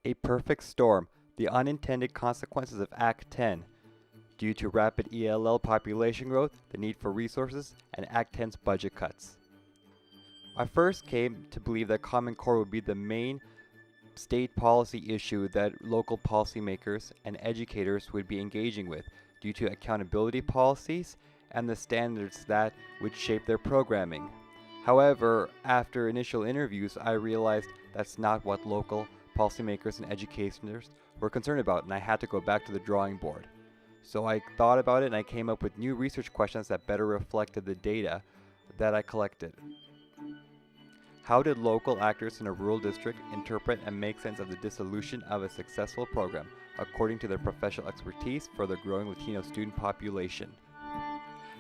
A perfect storm, the unintended consequences of Act 10. Due to rapid ELL population growth, the need for resources, and Act 10's budget cuts. I first came to believe that Common Core would be the main state policy issue that local policymakers and educators would be engaging with due to accountability policies and the standards that would shape their programming. However, after initial interviews, I realized that's not what local policymakers and educators were concerned about, and I had to go back to the drawing board. So I thought about it and I came up with new research questions that better reflected the data that I collected. How did local actors in a rural district interpret and make sense of the dissolution of a successful program according to their professional expertise for the growing Latino student population?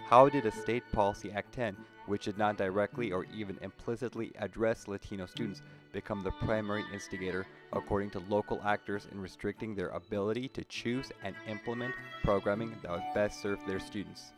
How did a state policy Act 10, which did not directly or even implicitly address Latino students, become the primary instigator according to local actors in restricting their ability to choose and implement programming that would best serve their students?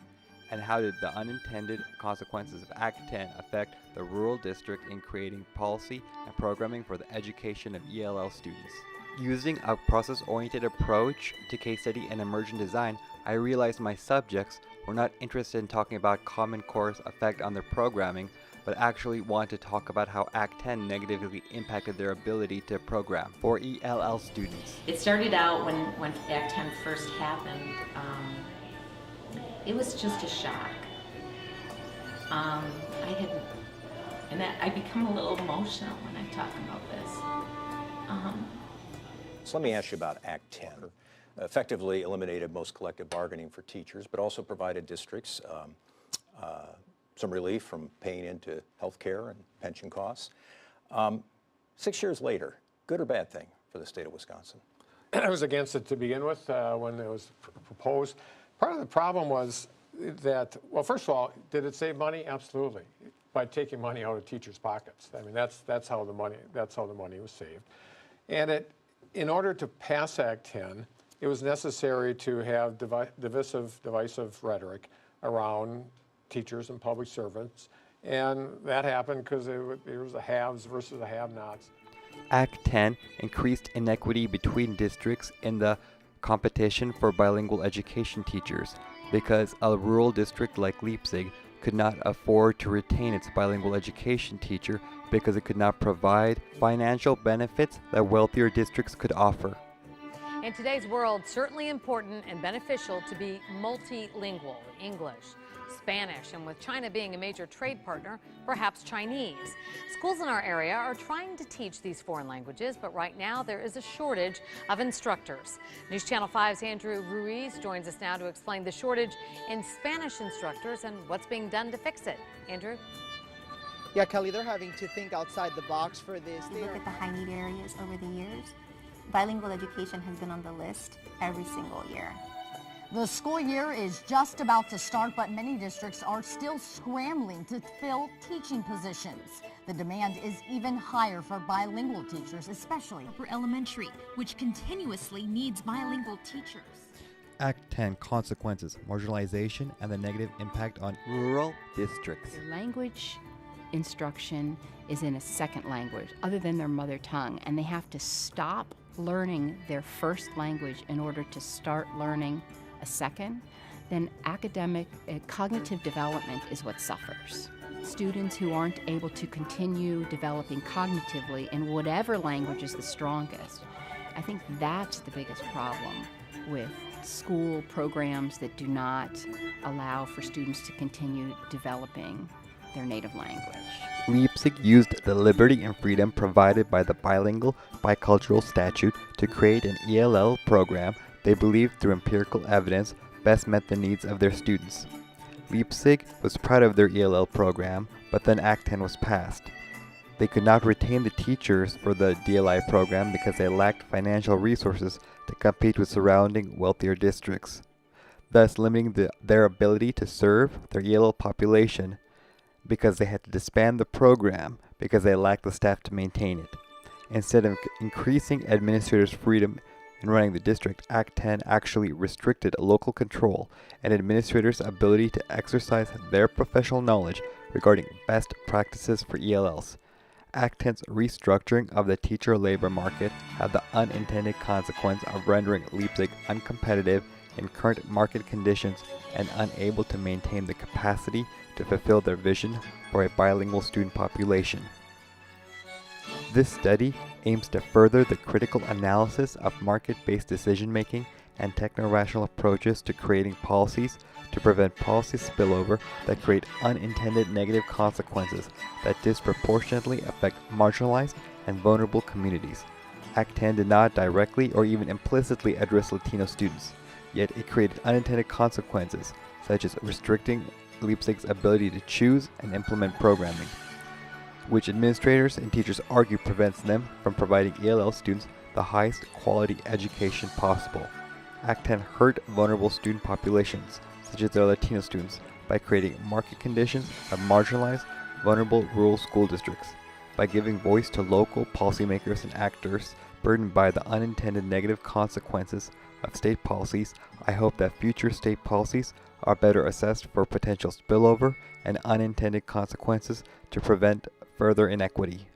And how did the unintended consequences of Act 10 affect the rural district in creating policy and programming for the education of ELL students? Using a process-oriented approach to case study and emergent design, I realized my subjects were not interested in talking about Common Core's effect on their programming, but actually want to talk about how Act 10 negatively impacted their ability to program for ELL students. It started out when Act 10 first happened. It was just a shock. I become a little emotional when I talk about this. So let me ask you about Act 10. Effectively eliminated most collective bargaining for teachers, but also provided districts some relief from paying into health care and pension costs. 6 years later, good or bad thing for the state of Wisconsin? I was against it to begin with when it was proposed. Part of the problem was that, well, first of all, did it save money? Absolutely, by taking money out of teachers' pockets. I mean, that's how the money was saved. And in order to pass Act 10, it was necessary to have divisive rhetoric around teachers and public servants, and that happened because there was the haves versus the have-nots. Act 10 increased inequity between districts in the competition for bilingual education teachers because a rural district like Leipzig could not afford to retain its bilingual education teacher because it could not provide financial benefits that wealthier districts could offer. In today's world, certainly important and beneficial to be multilingual, English, Spanish, and with China being a major trade partner, perhaps Chinese. Schools in our area are trying to teach these foreign languages, but right now there is a shortage of instructors. News Channel 5's Andrew Ruiz joins us now to explain the shortage in Spanish instructors and what's being done to fix it. Andrew? Yeah, Kelly, they're having to think outside the box for this. Look at the high need areas over the years. Bilingual education has been on the list every single year. The school year is just about to start, but many districts are still scrambling to fill teaching positions. The demand is even higher for bilingual teachers, especially for elementary, which continuously needs bilingual teachers. Act 10 consequences, marginalization, and the negative impact on rural districts. Language instruction is in a second language other than their mother tongue, and they have to stop learning their first language in order to start learning a second, then academic cognitive development is what suffers. Students who aren't able to continue developing cognitively in whatever language is the strongest, I think that's the biggest problem with school programs that do not allow for students to continue developing their native language. Leipzig used the liberty and freedom provided by the bilingual bicultural statute to create an ELL program they believed through empirical evidence best met the needs of their students. Leipzig was proud of their ELL program, but then Act 10 was passed. They could not retain the teachers for the DLI program because they lacked financial resources to compete with surrounding wealthier districts, thus limiting their ability to serve their ELL population because they had to disband the program because they lacked the staff to maintain it. Instead of increasing administrators' freedom in running the district, Act 10 actually restricted local control and administrators' ability to exercise their professional knowledge regarding best practices for ELLs. Act 10's restructuring of the teacher labor market had the unintended consequence of rendering Leipzig uncompetitive in current market conditions and unable to maintain the capacity to fulfill their vision for a bilingual student population. This study aims to further the critical analysis of market-based decision-making and techno-rational approaches to creating policies to prevent policy spillover that create unintended negative consequences that disproportionately affect marginalized and vulnerable communities. Act 10 did not directly or even implicitly address Latino students, yet it created unintended consequences, such as restricting Leipzig's ability to choose and implement programming, which administrators and teachers argue prevents them from providing ELL students the highest quality education possible. Act 10 hurt vulnerable student populations, such as their Latino students, by creating market conditions that marginalize vulnerable rural school districts. By giving voice to local policymakers and actors burdened by the unintended negative consequences of state policies, I hope that future state policies are better assessed for potential spillover and unintended consequences to prevent further inequity.